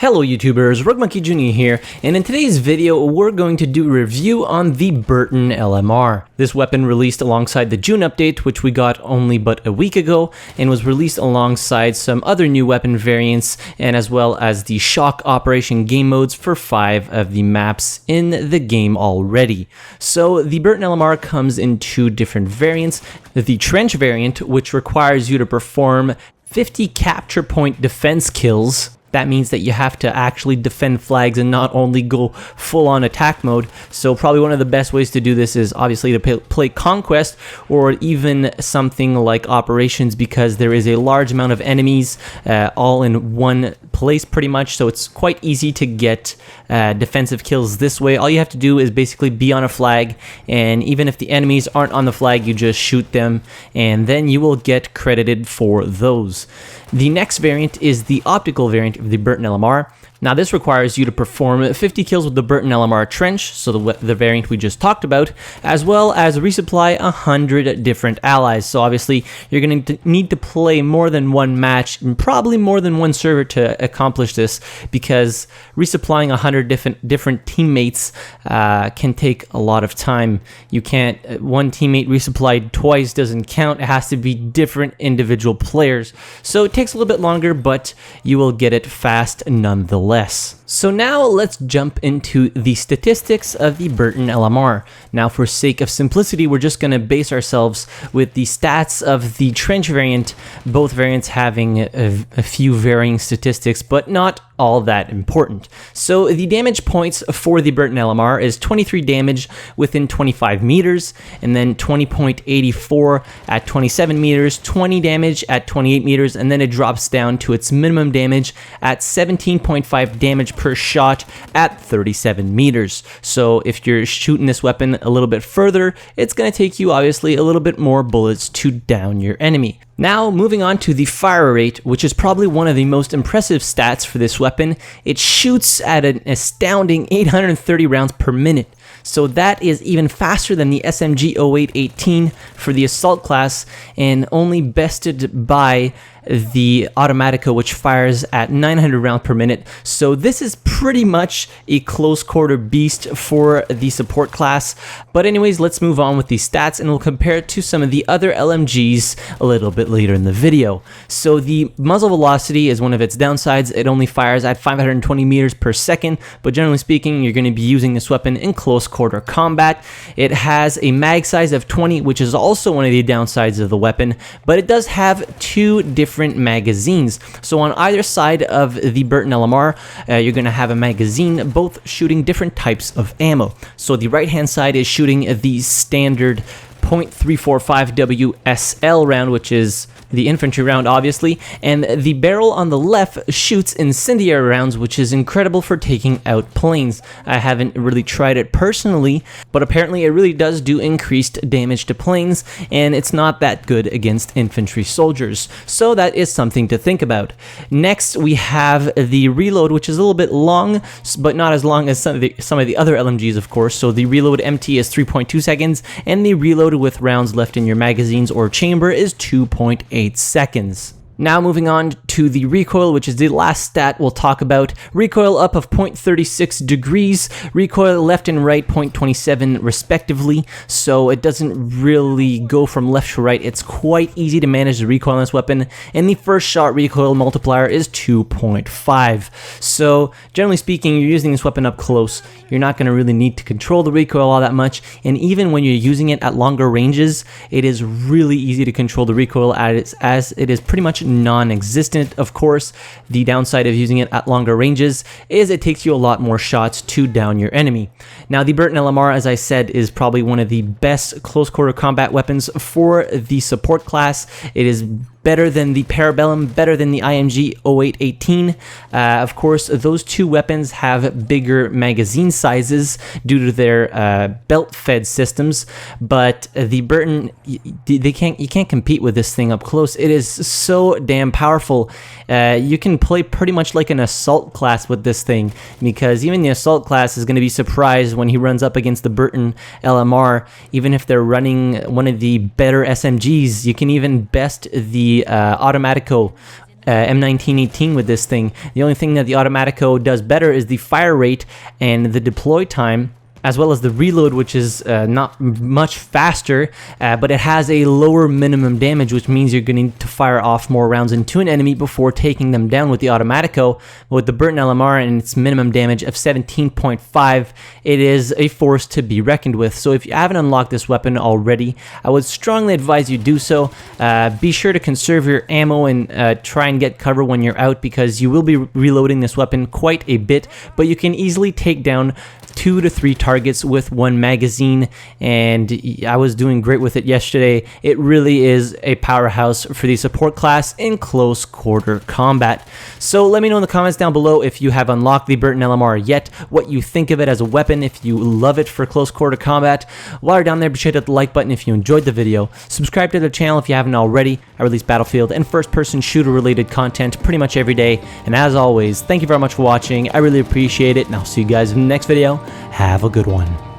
Hello YouTubers, RogueMonkeyJr here, and in today's video we're going to do a review on the Burton LMR. This weapon released alongside the June update, which we got only but a week ago, and was released alongside some other new weapon variants, and as well as the shock operation game modes for 5 of the maps in the game already. So the Burton LMR comes in 2 different variants. The Trench variant, which requires you to perform 50 capture point defense kills. That means that you have to actually defend flags and not only go full-on attack mode. So probably one of the best ways to do this is obviously to play Conquest or even something like Operations, because there is a large amount of enemies all in one place pretty much. So it's quite easy to get defensive kills this way. All you have to do is basically be on a flag, and even if the enemies aren't on the flag, you just shoot them, and then you will get credited for those. The next variant is the optical variant of the Burton LMR. Now this requires you to perform 50 kills with the Burton LMR Trench, so the variant we just talked about, as well as resupply 100 different allies. So obviously you're going to need to play more than one match and probably more than one server to accomplish this, because resupplying 100 different teammates can take a lot of time. You can't, one teammate resupplied twice doesn't count. It has to be different individual players. So it takes a little bit longer, but you will get it fast nonetheless. So now let's jump into the statistics of the Burton LMR. Now for sake of simplicity, we're just going to base ourselves with the stats of the Trench variant, both variants having a few varying statistics, but not all that important. So the damage points for the Burton LMR is 23 damage within 25 meters, and then 20.84 at 27 meters, 20 damage at 28 meters, and then it drops down to its minimum damage at 17.5 damage per shot at 37 meters. So if you're shooting this weapon a little bit further, it's going to take you obviously a little bit more bullets to down your enemy. Now, moving on to the fire rate, which is probably one of the most impressive stats for this weapon. It shoots at an astounding 830 rounds per minute. So that is even faster than the SMG 0818 for the assault class, and only bested by the Automatica, which fires at 900 rounds per minute. So this is pretty much a close quarter beast for the support class. But anyways, let's move on with these stats, and we'll compare it to some of the other LMGs a little bit later in the video. So the muzzle velocity is one of its downsides. It only fires at 520 meters per second, but generally speaking, you're going to be using this weapon in close quarter combat. It has a mag size of 20, which is also one of the downsides of the weapon, but it does have 2 different magazines. So on either side of the Burton LMR, you're going to have a magazine, both shooting different types of ammo. So the right hand side is shooting the standard .345 WSL round, which is the infantry round obviously, and the barrel on the left shoots incendiary rounds, which is incredible for taking out planes. I haven't really tried it personally, but apparently it really does do increased damage to planes, and it's not that good against infantry soldiers. So that is something to think about. Next, we have the reload, which is a little bit long, but not as long as some of the other LMGs, of course. So the reload empty is 3.2 seconds, and the reload with rounds left in your magazines or chamber is 2.8 seconds. Now moving on to the recoil, which is the last stat we'll talk about. Recoil up of 0.36 degrees, recoil left and right 0.27 respectively, so it doesn't really go from left to right. It's quite easy to manage the recoil on this weapon, and the first shot recoil multiplier is 2.5. So generally speaking, you're using this weapon up close, you're not going to really need to control the recoil all that much, and even when you're using it at longer ranges, it is really easy to control the recoil as it is pretty much non-existent. Of course, the downside of using it at longer ranges is it takes you a lot more shots to down your enemy. Now, the Burton LMR, as I said, is probably one of the best close quarter combat weapons for the support class. It is better than the Parabellum, better than the IMG 0818. Of course, those 2 weapons have bigger magazine sizes due to their belt-fed systems, but the Burton, you can't compete with this thing up close. It is so damn powerful. You can play pretty much like an assault class with this thing, because even the assault class is going to be surprised when he runs up against the Burton LMR. Even if they're running one of the better SMGs, you can even best the Automatico M1918 with this thing. The only thing that the Automatico does better is the fire rate and the deploy time, as well as the reload, which is not much faster, but it has a lower minimum damage, which means you're going to fire off more rounds into an enemy before taking them down with the Automatico. With the Burton LMR and its minimum damage of 17.5, it is a force to be reckoned with. So if you haven't unlocked this weapon already, I would strongly advise you do so. Be sure to conserve your ammo and try and get cover when you're out, because you will be reloading this weapon quite a bit, but you can easily take down 2 to 3 targets with one magazine, and I was doing great with it yesterday. It really is a powerhouse for the support class in close quarter combat. So let me know in the comments down below if you have unlocked the Burton LMR yet, what you think of it as a weapon, if you love it for close quarter combat. While you're down there, be sure to hit the like button if you enjoyed the video. Subscribe to the channel if you haven't already. I release Battlefield and first-person shooter related content pretty much every day, and as always, thank you very much for watching. I really appreciate it, and I'll see you guys in the next video. Have a good one.